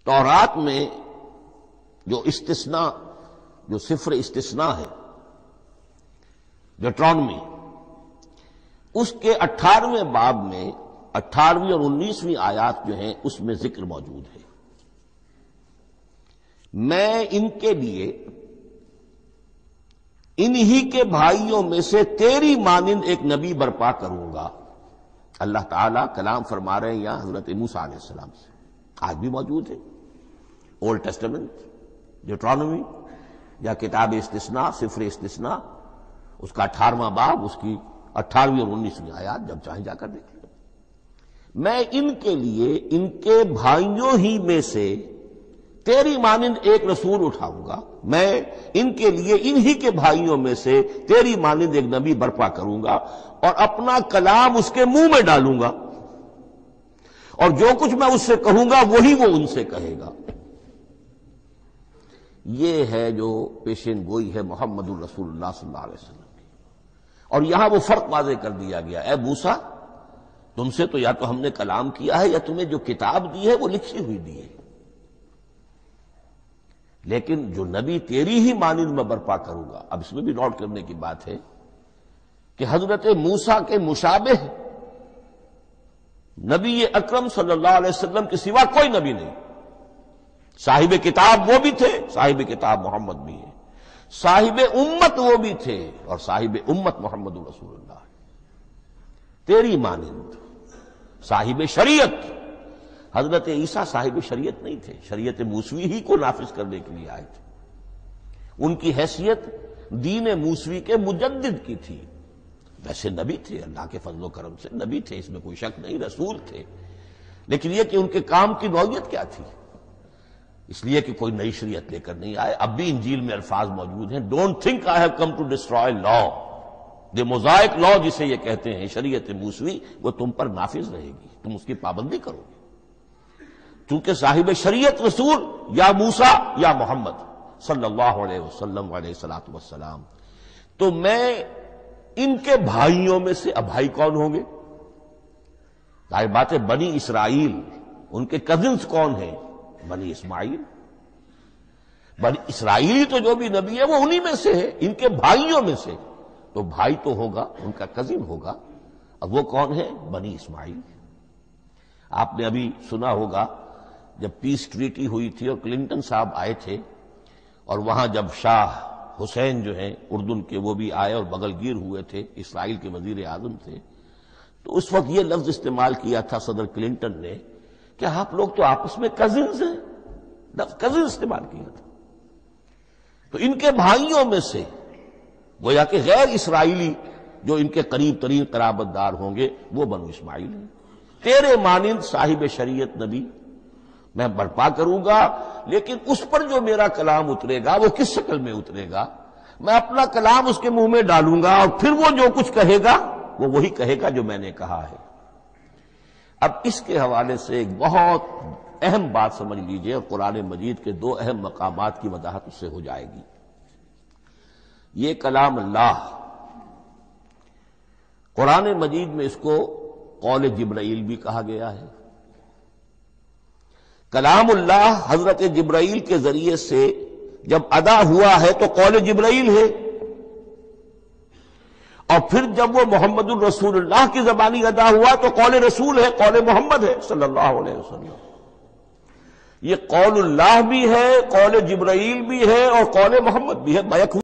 تورات میں جو استثناء، جو صفر استثناء ہے ڈیوٹرانومی، اس کے 18ویں باب میں 18ویں اور 19ویں آیات جو ہیں اس میں ذکر موجود ہے، میں ان کے لیے انہی کے بھائیوں میں سے تیری مانند ایک نبی برپا کروں گا۔ اللہ تعالیٰ کلام فرما رہے ہیں یہاں حضرت موسیٰ علیہ السلام سے، آج بھی موجود ہے اولڈ ٹیسٹمنٹ، ڈیوٹرانومی یا کتاب استثناء، صفر استثناء، اس کا 18واں باب، اس کی 18ویں اور 19ویں آیات، جب چاہیں جا کر دیکھیں۔ میں ان کے لیے ان کے بھائیوں ہی میں سے تیری مانند ایک رسول اٹھاؤں گا، میں ان کے لیے انہی کے بھائیوں میں سے تیری مانند ایک نبی برپا کروں گا اور اپنا کلام اس کے منہ میں ڈالوں گا، اور جو کچھ میں اس سے کہوں گا وہی وہ ان سے کہے گا۔ یہ ہے جو پیشین گوئی ہے محمد الرسول اللہ صلی اللہ علیہ وسلم کی۔ اور یہاں وہ فرق واضح کر دیا گیا، اے موسیٰ تم سے تو یا تو ہم نے کلام کیا ہے یا تمہیں جو کتاب دی ہے وہ لکھی ہوئی دی ہے، لیکن جو نبی تیری ہی مانند میں برپا کروں گا۔ اب اس میں بھی نوٹ کرنے کی بات ہے کہ حضرت موسیٰ کے مشابہ نبی اکرم صلی اللہ علیہ وسلم کے سوا کوئی نبی نہیں۔ صاحب کتاب وہ بھی تھے، صاحب کتاب محمد بھی ہے، صاحب امت وہ بھی تھے، اور صاحب امت محمد رسول اللہ تیری مانند۔ صاحب شریعت، حضرت عیسیٰ صاحب شریعت نہیں تھے، شریعت موسوی ہی کو نافذ کرنے کے لیے آئے تھے۔ ان کی حیثیت دین موسوی کے مجدد کی تھی، ویسے نبی تھے، اللہ کے فضل و کرم سے نبی تھے، اس میں کوئی شک نہیں، رسول تھے، لیکن یہ کہ ان کے کام کی نوعیت کیا تھی، اس لیے کہ کوئی نئی شریعت لے کر نہیں آئے۔ اب بھی انجیل میں الفاظ موجود ہیں، don't think I have come to destroy law, the mosaic law جسے یہ کہتے ہیں، شریعت موسوی، وہ تم پر نافذ رہے گی، تم اس کی پابندی کرو گے، چونکہ صاحب شریعت رسول یا موسیٰ یا محمد صلی اللہ علیہ وسلم علیہ الصلوۃ والسلام۔ تو میں ان کے بھائیوں میں سے، اب بھائی کون ہوں گے؟ ظاہر بات ہے بنی اسرائیل، ان کے کزنز کون ہیں؟ بنی اسماعیل۔ بنی اسرائیلی تو جو بھی نبی ہے وہ انہی میں سے ہے، ان کے بھائیوں میں سے، تو بھائی تو ہوگا، ان کا کزن ہوگا، اب وہ کون ہے؟ بنی اسماعیل۔ آپ نے ابھی سنا ہوگا جب پیس ٹریٹی ہوئی تھی اور کلنٹن صاحب آئے تھے، اور وہاں جب شاہ حسین جو ہیں اردن کے وہ بھی آئے اور بغل گیر ہوئے تھے، اسرائیل کے وزیر اعظم تھے، تو اس وقت یہ لفظ استعمال کیا تھا صدر کلنٹن نے کہ آپ لوگ تو آپس میں کزنز ہیں، لفظ کزن استعمال کیا تھا۔ تو ان کے بھائیوں میں سے گویا کہ غیر اسرائیلی جو ان کے قریب ترین قرابت دار ہوں گے وہ بنو اسماعیل ہیں۔ تیرے مانند صاحب شریعت نبی میں برپا کروں گا، لیکن اس پر جو میرا کلام اترے گا وہ کس شکل میں اترے گا؟ میں اپنا کلام اس کے منہ میں ڈالوں گا، اور پھر وہ جو کچھ کہے گا وہ وہی کہے گا جو میں نے کہا ہے۔ اب اس کے حوالے سے ایک بہت اہم بات سمجھ لیجئے، اور قرآن مجید کے دو اہم مقامات کی وضاحت اس سے ہو جائے گی۔ یہ کلام اللہ، قرآن مجید میں اس کو قول جبرائیل بھی کہا گیا ہے۔ کلام اللہ حضرت جبرائیل کے ذریعے سے جب ادا ہوا ہے تو قول جبرائیل ہے، اور پھر جب وہ محمد الرسول اللہ کی زبانی ادا ہوا تو قول رسول ہے، قول محمد ہے صلی اللہ علیہ وسلم۔ یہ قول اللہ بھی ہے، قول جبرائیل بھی ہے، اور قول محمد بھی ہے۔